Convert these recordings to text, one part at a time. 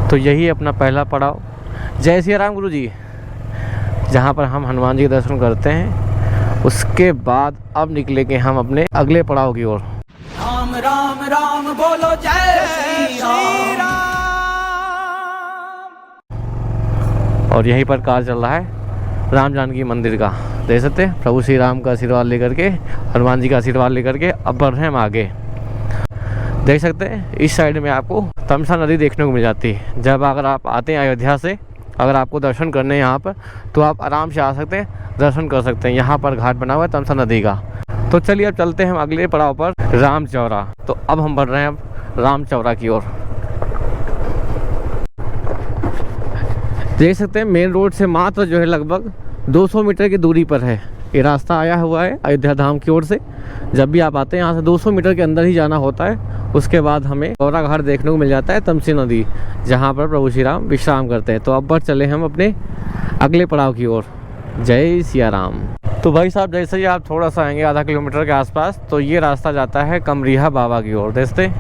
तो यही अपना पहला पड़ाव जय सिया राम गुरु जी, जहाँ पर हम हनुमान जी के दर्शन करते हैं। उसके बाद अब निकलेंगे हम अपने अगले पड़ाव की ओर। राम राम राम बोलो जय श्री राम। और यहीं पर कार्य चल रहा है राम जानकी मंदिर का। देख सकते हैं प्रभु श्री राम का आशीर्वाद लेकर के, हनुमान जी का आशीर्वाद लेकर के अब बढ़ रहे हैं हम आगे। देख सकते हैं इस साइड में आपको तमसा नदी देखने को मिल जाती है। जब अगर आप आते हैं अयोध्या से, अगर आपको दर्शन करने हैं यहाँ पर, तो आप आराम से आ सकते हैं, दर्शन कर सकते हैं। यहाँ पर घाट बना हुआ है तमसा नदी का। तो चलिए अब चलते हैं हम अगले पड़ाव पर, राम चौरा। तो अब हम बढ़ रहे हैं अब राम चौरा की ओर। देख सकते हैं मेन रोड से मात्र जो है लगभग 200 मीटर की दूरी पर है ये रास्ता आया हुआ है अयोध्या धाम की ओर से। जब भी आप आते हैं यहाँ से 200 मीटर के अंदर ही जाना होता है। उसके बाद हमें चौरा घाट देखने को मिल जाता है, तमसी नदी, जहाँ पर प्रभु श्री राम विश्राम करते हैं। तो अब बढ़ चले हम अपने अगले पड़ाव की ओर। जय सिया राम। तो भाई साहब जैसे ही आप थोड़ा सा आएंगे आधा किलोमीटर के आसपास, तो ये रास्ता जाता है कमरिहा बाबा की ओर। देखते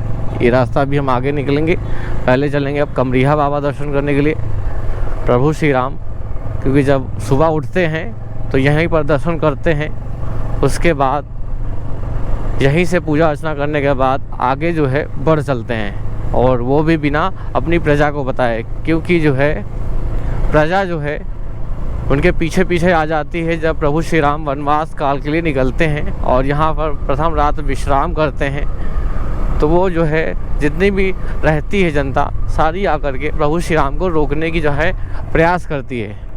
ये रास्ता भी हम आगे निकलेंगे। पहले चलेंगे अब कमरिहा बाबा दर्शन करने के लिए प्रभु श्री राम, क्योंकि जब सुबह उठते हैं तो यहीं पर दर्शन करते हैं। उसके बाद यहीं से पूजा अर्चना करने के बाद आगे जो है बढ़ चलते हैं, और वो भी बिना अपनी प्रजा को बताए, क्योंकि जो है प्रजा जो है उनके पीछे पीछे आ जाती है। जब प्रभु श्री राम वनवास काल के लिए निकलते हैं और यहाँ पर प्रथम रात विश्राम करते हैं, तो वो जो है जितनी भी रहती है जनता सारी आकर के प्रभु श्री राम को रोकने की जो है प्रयास करती है।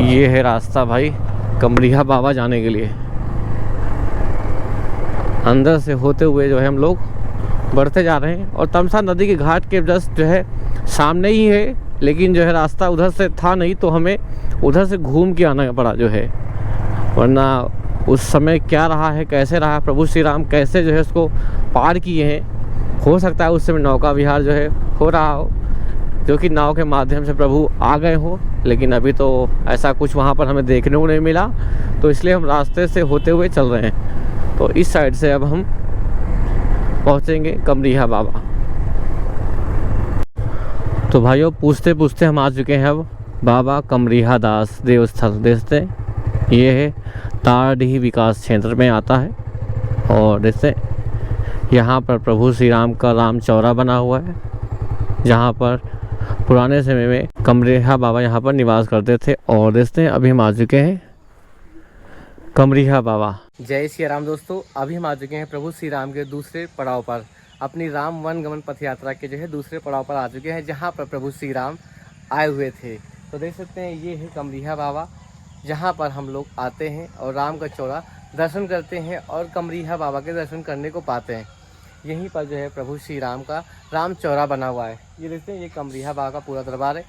ये है रास्ता भाई कमरिहा बाबा जाने के लिए। अंदर से होते हुए जो है हम लोग बढ़ते जा रहे हैं, और तमसा नदी के घाट के जस्ट जो है सामने ही है, लेकिन जो है रास्ता उधर से था नहीं, तो हमें उधर से घूम के आना पड़ा जो है। वरना उस समय क्या रहा है, कैसे रहा, प्रभु श्री राम कैसे जो है उसको पार किए हैं। हो सकता है उस समय नौका विहार जो है हो रहा हो, जो कि नाव के माध्यम से प्रभु आ गए हो, लेकिन अभी तो ऐसा कुछ वहाँ पर हमें देखने को नहीं मिला। तो इसलिए हम रास्ते से होते हुए चल रहे हैं। तो इस साइड से अब हम पहुँचेंगे कमरिहा बाबा। तो भाइयों पूछते पूछते हम आ चुके हैं अब बाबा कमरिहा दास देवस्थल। देखते ये है तारडीह विकास क्षेत्र में आता है, और देखते यहाँ पर प्रभु श्री राम का राम चौरा बना हुआ है, जहाँ पर पुराने समय में कमरिहा बाबा यहाँ पर निवास करते थे। और देखते हैं अभी हम आ चुके हैं कमरिहा बाबा। जय श्री राम दोस्तों, अभी हम आ चुके हैं प्रभु श्री राम के दूसरे पड़ाव पर, अपनी राम वन गमन पथ यात्रा के जो है दूसरे पड़ाव पर आ चुके हैं, जहाँ पर प्रभु श्री राम आए हुए थे। तो देख सकते हैं ये है कमरिहा बाबा, जहाँ पर हम लोग आते हैं और राम का चौरा दर्शन करते हैं और कमरिहा बाबा के दर्शन करने को पाते हैं। यहीं पर जो है प्रभु श्री राम का राम चौरा बना हुआ है। ये देखते हैं ये कमरिहा बाबा का पूरा दरबार है।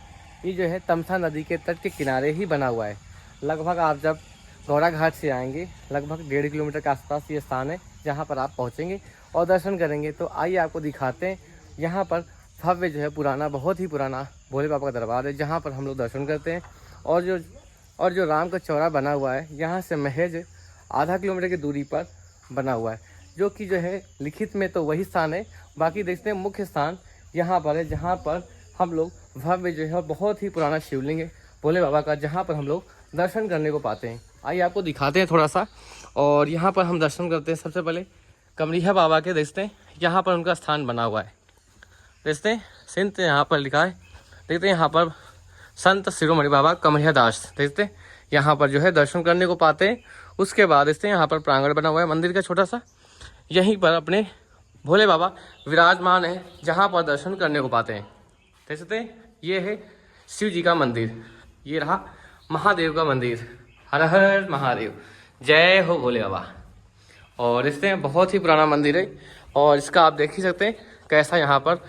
ये जो है तमसा नदी के तट के किनारे ही बना हुआ है। लगभग आप जब गौरा घाट से आएंगे लगभग 1.5 किलोमीटर के आसपास ये स्थान है, जहाँ पर आप पहुँचेंगे और दर्शन करेंगे। तो आइए आपको दिखाते हैं यहाँ पर भव्य जो है पुराना, बहुत ही पुराना भोले बाबा का दरबार है, जहाँ पर हम लोग दर्शन करते हैं। और जो राम का चौरा बना हुआ है यहाँ से महज आधा किलोमीटर की दूरी पर बना हुआ है, जो कि जो है लिखित में तो वही स्थान है। बाकी देखते हैं मुख्य स्थान यहाँ पर है, जहाँ पर हम लोग भव्य जो है बहुत ही पुराना शिवलिंग है भोले बाबा का, जहाँ पर हम लोग दर्शन करने को पाते हैं। आइए आपको दिखाते हैं थोड़ा सा। और यहाँ पर हम दर्शन करते हैं सबसे पहले कमरिहा बाबा के। देखते हैं यहाँ पर उनका स्थान बना हुआ है, देखते हैं संत यहाँ पर लिखा है। देखते हैं यहाँ पर संत शिरोमणि बाबा कमरिहा दास, देखते हैं यहाँ पर जो है दर्शन करने को पाते हैं। उसके बाद देखते हैं यहाँ पर प्रांगण बना हुआ है मंदिर का छोटा सा, यहीं पर अपने भोले बाबा विराजमान है, जहाँ पर दर्शन करने को पाते हैं। देख सकते हैं ये है शिव जी का मंदिर, ये रहा महादेव का मंदिर। हर हर महादेव, जय हो भोले बाबा। और इससे बहुत ही पुराना मंदिर है, और इसका आप देख ही सकते हैं कैसा यहाँ पर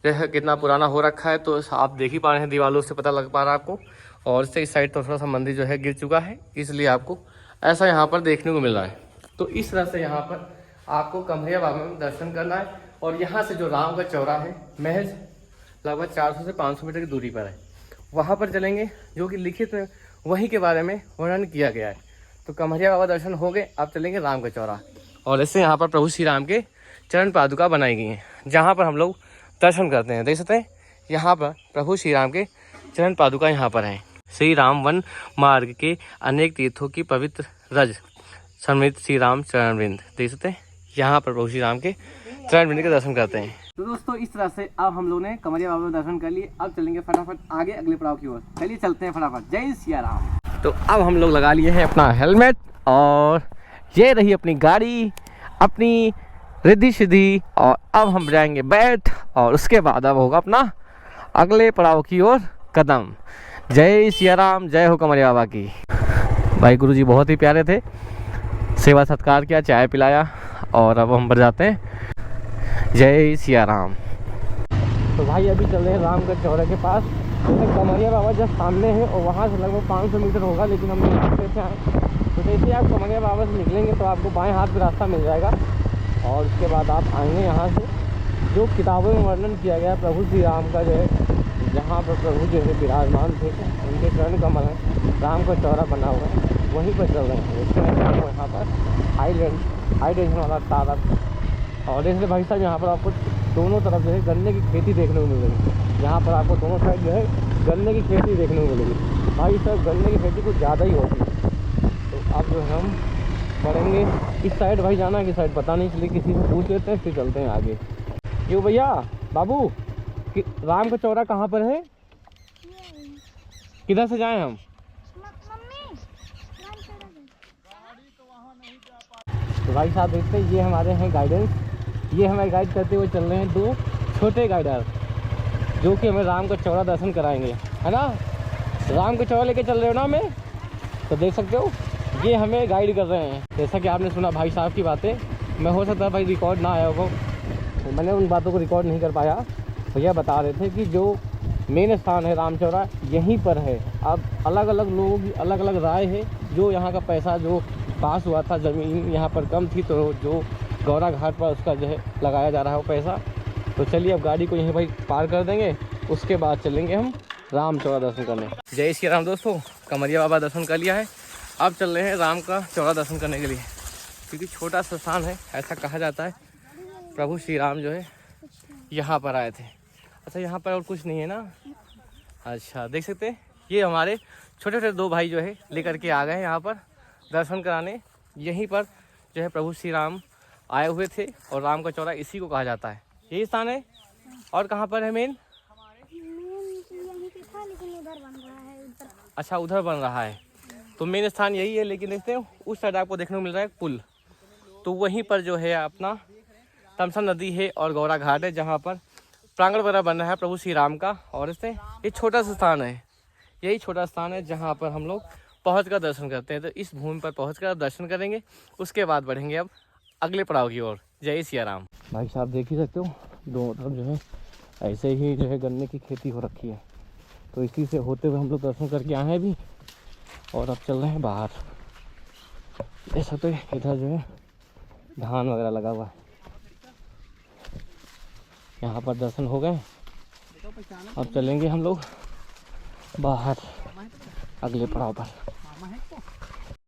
जो है कितना पुराना हो रखा है। तो आप देख ही पा रहे हैं, दीवारों से पता लग पा रहा है आपको। और इससे इस साइड तो थोड़ा सा मंदिर जो है गिर चुका है, इसलिए आपको ऐसा यहाँ पर देखने को मिल रहा है। तो इस तरह से यहाँ पर आपको कमरिहा बाबा में दर्शन करना है। और यहाँ से जो राम का चौरा है महज लगभग 400 से 500 मीटर की दूरी पर है, वहाँ पर चलेंगे, जो कि लिखित में वहीं के बारे में वर्णन किया गया है। तो कमरिहा बाबा दर्शन हो गए, अब चलेंगे राम का चौरा। और ऐसे यहाँ पर प्रभु श्री राम के चरण पादुका बनाई गई हैं, जहाँ पर हम लोग दर्शन करते हैं। देख सकते हैं यहाँ पर प्रभु श्री राम के चरण पादुका यहाँ पर हैं। श्री राम वन मार्ग के अनेक तीर्थों की पवित्र रज समृद्ध श्री राम चरणवृंद। देख सकते हैं यहाँ पर प्रभु श्री राम के चरणवृंद के दर्शन करते हैं। तो दोस्तों इस तरह से अब हम लोग ने कमरिया बाबा में दर्शन कर लिए। अब चलेंगे फटाफट आगे अगले पड़ाव की ओर। चलिए चलते हैं फटाफट। जय सिया राम। तो अब हम लोग लगा लिए हैं अपना हेलमेट और ये रही अपनी गाड़ी, अपनी रिद्धि सिद्धि, और अब हम जाएंगे बैठ और उसके बाद अब होगा अपना अगले पड़ाव की ओर कदम। जय सिया राम, जय हो कमरिया बाबा की। भाई गुरुजी बहुत ही प्यारे थे, सेवा सत्कार किया, चाय पिलाया और अब हम बढ़ जाते हैं। जय सिया राम। तो भाई अभी चल रहे हैं रामगढ़ चौराहे के पास। जैसे कमरिया बाबा जस्ट सामने है और वहाँ से लगभग 500 मीटर होगा, लेकिन हम रास्ते से आए। तो जैसे आप कमरिया बाबा से निकलेंगे तो आपको बाएं हाथ पे रास्ता मिल जाएगा और उसके बाद आप आएंगे यहाँ से जो किताबों में वर्णन किया गया प्रभु श्री राम का, जो है जहाँ पर प्रभु जो है विराजमान थे, उनके चरण कमल है, राम का चौरा बना हुआ है, वहीं पर चल रहे हैं। उसके बाद आपको यहाँ पर हाई टेंशन वाला तारा, और इसलिए भाई साहब यहाँ पर आपको दोनों तरफ जो है गन्ने की खेती देखने को मिलेगी। यहाँ पर आपको दोनों साइड जो है गन्ने की खेती देखने को मिलेगी। भाई साहब गन्ने की खेती कुछ ज़्यादा ही होती है। तो अब जो है हम बढ़ेंगे इस साइड, भाई जाना कि साइड पता नहीं, इसलिए किसी से पूछ लेते हैं फिर चलते हैं आगे। क्यों भैया बाबू कि राम का चौरा कहाँ पर है, किधर से जाएं हम? तो भाई साहब देखते हैं ये हमारे हैं गाइडेंस, ये हमें गाइड करते हुए चल रहे हैं दो छोटे गाइडर जो कि हमें राम का चौरा दर्शन कराएंगे, है ना। राम का चौरा लेके चल रहे हो ना हमें, तो देख सकते हो ये हमें गाइड कर रहे हैं। जैसा कि आपने सुना भाई साहब की बातें, मैं हो सकता है भाई रिकॉर्ड ना आया होगा, तो मैंने उन बातों को रिकॉर्ड नहीं कर पाया। भैया बता रहे थे कि जो मेन स्थान है राम चौरा यहीं पर है। अब अलग अलग लोगों की अलग अलग राय है। जो यहाँ का पैसा जो पास हुआ था, ज़मीन यहाँ पर कम थी, तो जो गौरा घाट पर उसका जो है लगाया जा रहा है वो पैसा। तो चलिए अब गाड़ी को यहीं भाई पार कर देंगे, उसके बाद चलेंगे हम राम चौरा दर्शन करने। जय श्री राम दोस्तों, कमरिया बाबा दर्शन कर लिया है। अब चल रहे हैं राम का चौरा दर्शन करने के लिए, क्योंकि छोटा सा स्थान है, ऐसा कहा जाता है। प्रभु श्री राम जो है यहाँ पर आए थे। अच्छा यहाँ पर और कुछ नहीं है ना? अच्छा देख सकते हैं ये हमारे छोटे छोटे दो भाई जो है लेकर के आ गए यहाँ पर दर्शन कराने। यहीं पर जो है प्रभु श्री राम आए हुए थे और राम का चौरा इसी को कहा जाता है। यही स्थान है। और कहाँ पर है मेन? अच्छा उधर बन रहा है, तो मेन स्थान यही है। लेकिन देखते हैं उस साइड आपको देखने को मिल रहा है पुल, तो वहीं पर जो है अपना तमसा नदी है और गौरा घाट है, जहाँ पर प्रांगण वगैरह बन रहा है प्रभु श्री राम का। और इससे ये छोटा सा स्थान है, यही छोटा स्थान है जहाँ पर हम लोग पहुँच कर दर्शन करते हैं। तो इस भूमि पर पहुँच कर दर्शन करेंगे, उसके बाद बढ़ेंगे अब अगले पड़ाव की ओर। जय सिया राम। भाई साहब देख ही सकते हो दोनों तरफ जो है ऐसे ही जो है गन्ने की खेती हो रखी है, तो इसी से होते हुए हम लोग दर्शन करके आए हैं अभी, और अब चल रहे हैं बाहर। देख सकते हो इधर जो है धान वगैरह लगा हुआ है। यहाँ पर दर्शन हो गए, अब चलेंगे हम लोग बाहर अगले पड़ाव पर।